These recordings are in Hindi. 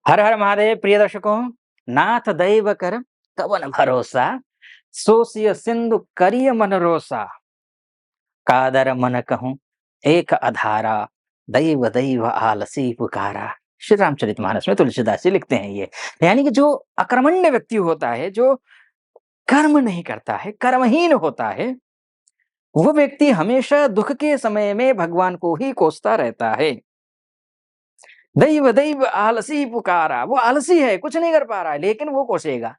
हर हर महादेव प्रिय दर्शकों। नाथ दैव कर कवन भरोसा, सो सिय सिंधु करिय मन रोसा। कादर मन कहूँ एक अधारा, दैव दैव आलसी पुकारा। श्री रामचरितमानस में तुलसीदास जी लिखते हैं ये। यानी कि जो अकर्मण्य व्यक्ति होता है, जो कर्म नहीं करता है, कर्महीन होता है, वो व्यक्ति हमेशा दुख के समय में भगवान को ही कोसता रहता है। दैव दैव आलसी पुकारा, वो आलसी है, कुछ नहीं कर पा रहा है, लेकिन वो कोसेगा।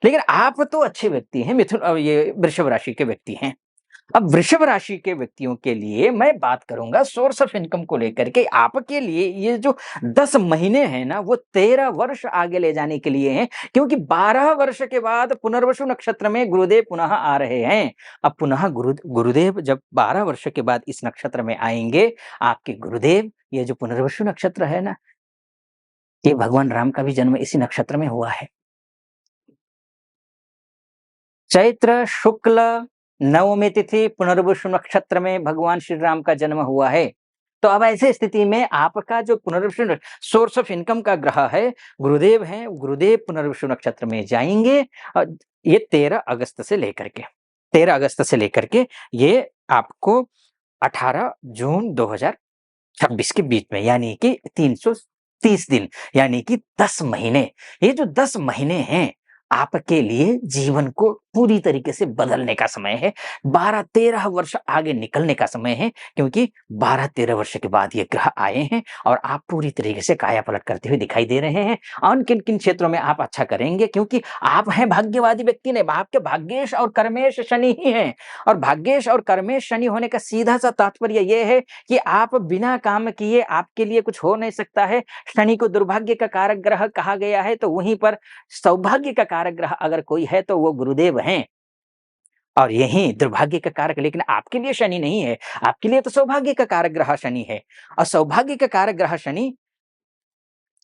लेकिन आप तो अच्छे व्यक्ति हैं, ये वृषभ राशि के व्यक्ति हैं। अब वृषभ राशि के व्यक्तियों के लिए मैं बात करूंगा सोर्स ऑफ इनकम को लेकर के। आपके लिए ये जो 10 महीने हैं ना, वो 13 वर्ष आगे ले जाने के लिए हैं, क्योंकि 12 वर्ष के बाद पुनर्वसु नक्षत्र में गुरुदेव पुनः आ रहे हैं। अब पुनः गुरुदेव जब 12 वर्ष के बाद इस नक्षत्र में आएंगे, आपके गुरुदेव, ये जो पुनर्वसु नक्षत्र है ना, ये भगवान राम का भी जन्म इसी नक्षत्र में हुआ है। चैत्र शुक्ल नवमी तिथि पुनर्वसु नक्षत्र में भगवान श्री राम का जन्म हुआ है। तो अब ऐसी स्थिति में आपका जो पुनर्वसु सोर्स ऑफ इनकम का ग्रह है, गुरुदेव हैं, गुरुदेव पुनर्वसु नक्षत्र में जाएंगे। ये 13 अगस्त से लेकर के ये आपको 18 जून 2026 के बीच में, यानी कि 330 दिन, यानी कि 10 महीने। ये जो 10 महीने हैं, आपके लिए जीवन को पूरी तरीके से बदलने का समय है। 12-13 वर्ष आगे निकलने का समय है, क्योंकि 12-13 वर्ष के बाद ये ग्रह आए हैं और आप पूरी तरीके से काया पलट करते हुए दिखाई दे रहे हैं। और किन किन क्षेत्रों में आप अच्छा करेंगे, क्योंकि आप हैं भाग्यवादी व्यक्ति ने, आपके भाग्येश और कर्मेश शनि ही हैं। और भाग्येश और कर्मेश शनि होने का सीधा सा तात्पर्य यह है कि आप बिना काम किए आपके लिए कुछ हो नहीं सकता है। शनि को दुर्भाग्य का कारक ग्रह कहा गया है, तो वहीं पर सौभाग्य का कारक ग्रह अगर कोई है तो वो गुरुदेव हैं। और यही दुर्भाग्य का कारक, लेकिन आपके लिए शनि नहीं है, आपके लिए तो सौभाग्य का कारक ग्रह शनि है। और सौभाग्य का कारक ग्रह शनि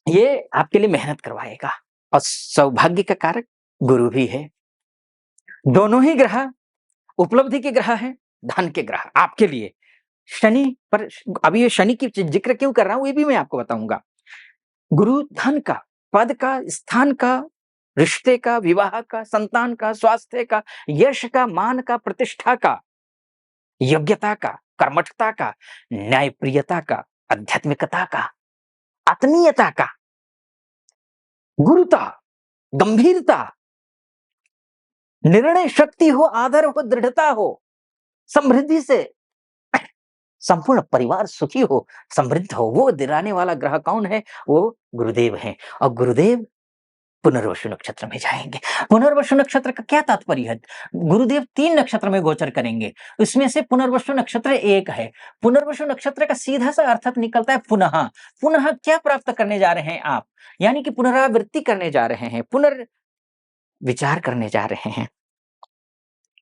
ये आपके लिए मेहनत करवाएगा। और सौभाग्य का कारक गुरु भी है। दोनों ही ग्रह उपलब्धि के ग्रह हैं, धन के ग्रह आपके लिए। शनि पर, अभी ये शनि की जिक्र क्यों कर रहा हूं, ये भी मैं आपको बताऊंगा। गुरु धन का, पद का, स्थान का, रिश्ते का, विवाह का, संतान का, स्वास्थ्य का, यश का, मान का, प्रतिष्ठा का, योग्यता का, कर्मठता का, न्यायप्रियता का, आध्यात्मिकता का, आत्मीयता का, गुरुता, गंभीरता, निर्णय शक्ति हो, आदर हो, दृढ़ता हो, समृद्धि से संपूर्ण परिवार सुखी हो, समृद्ध हो, वो दिलाने वाला ग्रह कौन है? वो गुरुदेव हैं। और गुरुदेव पुनर्वसु नक्षत्र में जाएंगे। पुनर्वसु नक्षत्र का क्या तात्पर्य है? गुरुदेव 3 नक्षत्र में गोचर करेंगे, उसमें से पुनर्वसु नक्षत्र एक है। पुनर्वसु नक्षत्र का सीधा सा अर्थ निकलता है पुनः। पुनः क्या प्राप्त करने जा रहे हैं आप? यानी कि पुनरावृत्ति करने जा रहे हैं, पुनर्विचार करने जा रहे हैं,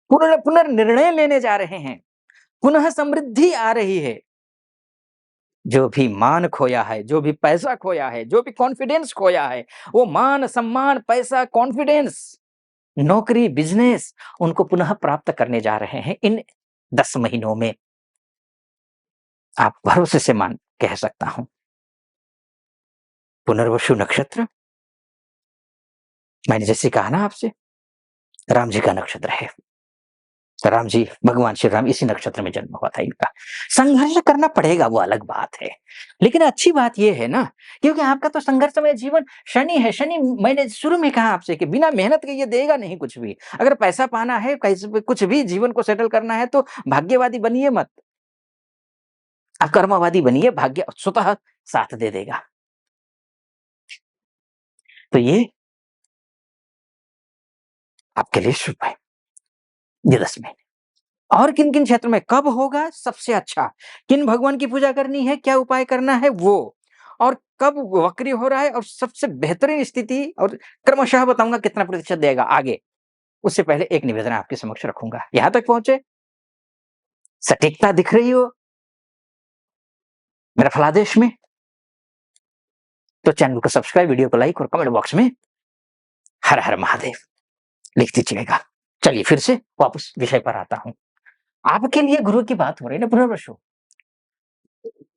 पुनर्निर्णय लेने जा रहे हैं, पुनः समृद्धि आ रही है। जो भी मान खोया है, जो भी पैसा खोया है, जो भी कॉन्फिडेंस खोया है, वो मान, सम्मान, पैसा, कॉन्फिडेंस, नौकरी, बिजनेस, उनको पुनः प्राप्त करने जा रहे हैं इन 10 महीनों में। आप भरोसे से मान कह सकता हूं। पुनर्वसु नक्षत्र, मैंने जैसे कहा ना आपसे, राम जी का नक्षत्र है। राम जी, भगवान श्री राम इसी नक्षत्र में जन्म हुआ था इनका। संघर्ष करना पड़ेगा, वो अलग बात है, लेकिन अच्छी बात ये है ना, क्योंकि आपका तो संघर्षमय जीवन शनि है। शनि, मैंने शुरू में कहा आपसे कि बिना मेहनत के ये देगा नहीं कुछ भी। अगर पैसा पाना है, कुछ भी जीवन को सेटल करना है, तो भाग्यवादी बनिए मत, आप कर्मवादी बनिए, भाग्य स्वतः साथ दे देगा। तो ये आपके लिए शुभ है, ये 10 महीने। और किन किन क्षेत्र में कब होगा सबसे अच्छा, किन भगवान की पूजा करनी है, क्या उपाय करना है वो, और कब वक्री हो रहा है, और सबसे बेहतरीन स्थिति, और क्रमशः बताऊंगा कितना प्रतिशत देगा आगे। उससे पहले एक निवेदन आपके समक्ष रखूंगा। यहां तक पहुंचे, सटीकता दिख रही हो मेरा फलादेश में, तो चैनल को सब्सक्राइब, वीडियो को लाइक, और कमेंट बॉक्स में हर हर महादेव लिख दीजिएगा। चलिए फिर से वापस विषय पर आता हूं। आपके लिए गुरु की बात हो रही है ना, पुनर्वसु।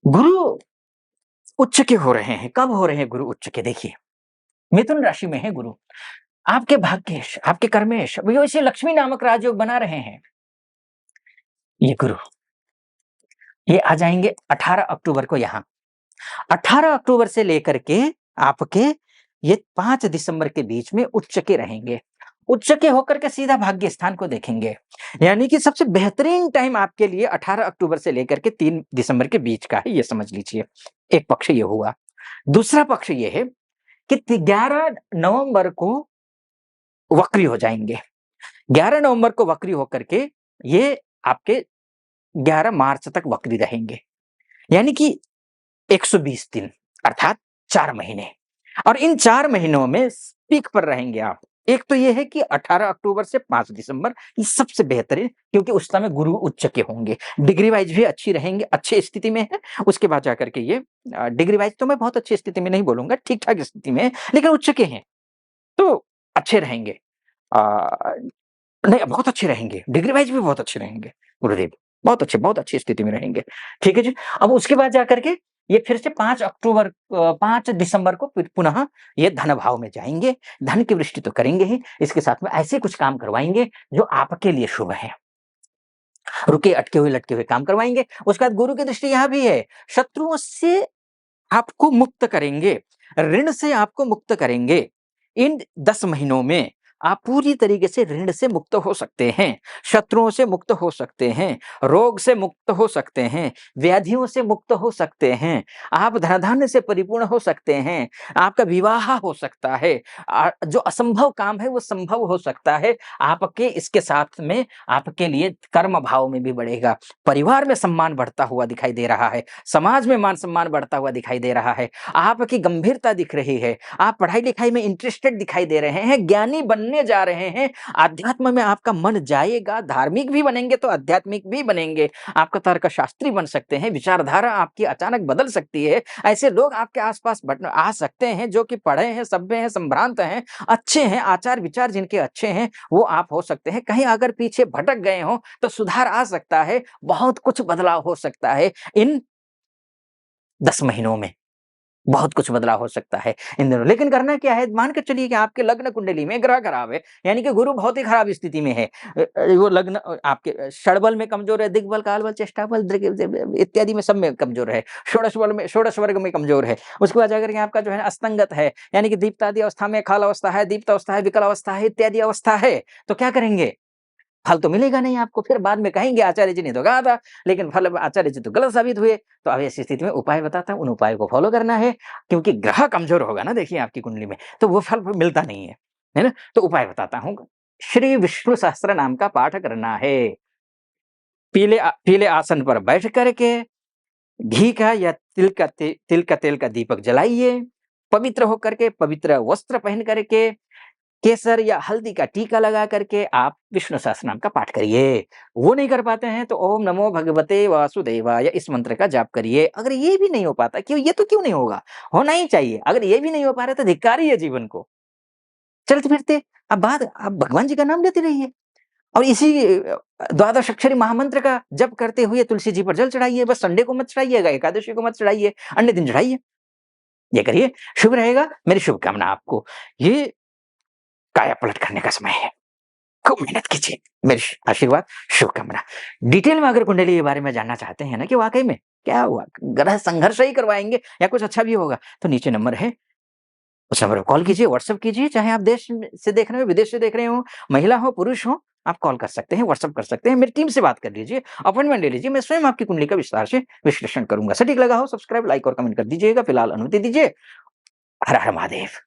गुरु उच्च के हो रहे हैं, कब हो रहे हैं गुरु उच्च के? देखिए, मिथुन राशि में है गुरु। आपके भाग्येश, आपके कर्मेश, वो इसे लक्ष्मी नामक राजयोग बना रहे हैं। ये गुरु, ये आ जाएँगे 18 अक्टूबर को यहाँ। 18 अक्टूबर से लेकर के आपके ये 5 दिसंबर के बीच में उच्च के रहेंगे। उच्च के होकर के सीधा भाग्य स्थान को देखेंगे। यानी कि सबसे बेहतरीन टाइम आपके लिए 18 अक्टूबर से लेकर के 3 दिसंबर के बीच का है, ये समझ लीजिए। एक पक्ष ये हुआ। दूसरा पक्ष ये है कि 11 नवंबर को वक्री हो जाएँगे। 11 नवंबर को वक्री होकर के ये आपके 11 मार्च तक वक्री रहेंगे। यानी कि 120 दिन अर्थात 4 महीने और इन 4 महीनों में पीक पर रहेंगे आप। एक तो ये है कि 18 अक्टूबर से 5 दिसंबर ये सबसे बेहतरीन क्योंकि उस समय गुरु उच्च के होंगे। डिग्री वाइज़ भी अच्छी रहेंगे, अच्छी स्थिति में है। उसके बाद जाकर के ये डिग्री वाइज़ तो मैं बहुत अच्छी स्थिति में नहीं बोलूँगा, ठीक-ठाक स्थिति में है, लेकिन उच्च के हैं, तो अच्छे रहेंगे। अ, नहीं बहुत अच्छे रहेंगे, डिग्री वाइज़ भी बहुत अच्छे रहेंगे गुरुदेव, बहुत अच्छी स्थिति में रहेंगे। ठीक है जी? अब उसके बाद जाकर के ये फिर से 5 दिसंबर को फिर पुनः ये धन भाव में जाएँगे, धन की वृष्टि तो करेंगे ही, इसके साथ में ऐसे कुछ काम करवाएँगे जो आपके लिए शुभ हैं। रुके, अटके हुए, लटके हुए काम करवाएँगे। उसके बाद गुरु की दृष्टि यहाँ भी है, शत्रुओं से आपको मुक्त करेंगे, ऋण से आपको मुक्त करेंगे। इन 10 महीनों में आप पूरी तरीके से ऋण से मुक्त हो सकते हैं, शत्रुओं से मुक्त हो सकते हैं, रोग से मुक्त हो सकते हैं, व्याधियों से मुक्त हो सकते हैं, आप धन-धान्य से परिपूर्ण हो सकते हैं, आपका विवाह हो सकता है। जो असंभव काम है वो संभव हो सकता है। आपके इसके साथ में आपके लिए कर्म भाव में भी बढ़ेगा, परिवार में सम्मान बढ़ता हुआ दिखाई दे रहा है, समाज में मान-सम्मान बढ़ता हुआ दिखाई दे रहा है, आपकी गंभीरता दिख रही है, आप पढ़ाई-लिखाई में इंटरेस्टेड दिखाई दे रहे हैं, ज्ञानी बनने जा रहे हैं, आध्यात्म में आपका मन जाएगा, धार्मिक भी बनेंगे तो आध्यात्मिक भी बनेंगे, आपका तर्कशास्त्री बन सकते हैं, विचारधारा आपकी अचानक बदल सकती है, ऐसे लोग आपके आस-पास आ सकते हैं जो कि पढ़े हैं, सभ्य हैं, संभ्रांत हैं, अच्छे हैं, आचार-विचार जिनके अच्छे हैं, वो आप हो सकते हैं। कहीं अगर पीछे भटक गए हों, तो सुधार आ सकता है, बहुत कुछ बदलाव हो सकता है। इन 10 महीनों में बहुत कुछ बदलाव हो सकता है इन दिनों। लेकिन करना क्या है, मान के चलिए कि आपके लग्न कुंडली में ग्रह खराब है, यानी कि गुरु बहुत ही खराब स्थिति में है। वो लग्न आपके षडबल में कमज़ोर है, दिग्बल, कालबल, चेष्टाबल, इत्यादि में सब में कमज़ोर है। षोडश बल में षोडश वर्ग में कमज़ोर है। उसके बाद जाकर के आपका जो है अस्तंगत है, यानी कि दीप्तादि अवस्था में खाल अवस्था है, दीप्त अवस्था है, विकल अवस्था है, इत्यादि अवस्था है। तो क्या करेंगे? फल तो मिलेगा नहीं आपको, फिर बाद में कहेंगे आचार्य जी ने तो कहा था, लेकिन फल आचार्य जी तो गलत साबित हुए। तो अब ऐसी स्थिति में उपाय बताता हूँ, उन उपायों को फॉलो करना है, क्योंकि ग्रह कमज़ोर होगा ना देखिए आपकी कुंडली में, तो वो फल मिलता नहीं है ना? तो उपाय बताता हूँ, श्री विष्णु सहस्त्र नाम का पाठ करना है। पीले आसन पर बैठ कर के घी का या तिल का तेल का दीपक जलाइए, पवित्र होकर के, पवित्र वस्त्र पहन कर के केसर या हल्दी का टीका लगा करके आप विष्णु सहस्त्रनाम का पाठ करिए। वो नहीं कर पाते हैं तो ओम नमो भगवते वासुदेवाय इस मंत्र का जाप करिए। अगर ये भी नहीं हो पाता, क्यों ये तो क्यों नहीं होगा? होना ही चाहिए। अगर ये भी नहीं हो पा रहा है तो धिक्कारिए जीवन को। चलते-फिरते आप भगवान जी का नाम लेते रहिए और इसी द्वादश अक्षरी महामंत्र का जप करते हुए तुलसी जी पर जल चढ़ाइए। बस संडे को मत चढ़ाइएगा, एकादशी को मत चढ़ाइए, अन्य दिन चढ़ाइए। ये करिए, शुभ रहेगा। मेरी शुभकामना आपको। ये काया पलट करने का समय है। खूब मेहनत कीजिए। मेरी आशीर्वाद, शुभकामना। डिटेल में अगर कुंडली के बारे में जानना चाहते हैं ना कि वाक़ई में क्या हुआ, ग्रह संघर्ष ही करवाएँगे या कुछ अच्छा भी होगा, तो नीचे नंबर है, उस नंबर पे कॉल कीजिए, व्हाट्सएप कीजिए, चाहे आप देश में से देख रहे हो, विदेश से देख रहे हो, महिला हो, पुरुष हो, आप कॉल कर सकते हैं, व्हाट्सएप कर सकते हैं, मेरी टीम से बात कर लीजिए, अपॉइंटमेंट ले लीजिए, मैं स्वयं आपकी कुंडली का विस्तार से विश्लेषण करूँगा। सटीक लगा हो, सब्सक्राइब, लाइक और कमेंट कर दीजिएगा। फिलहाल अनुमति दीजिए। हर हर महादेव।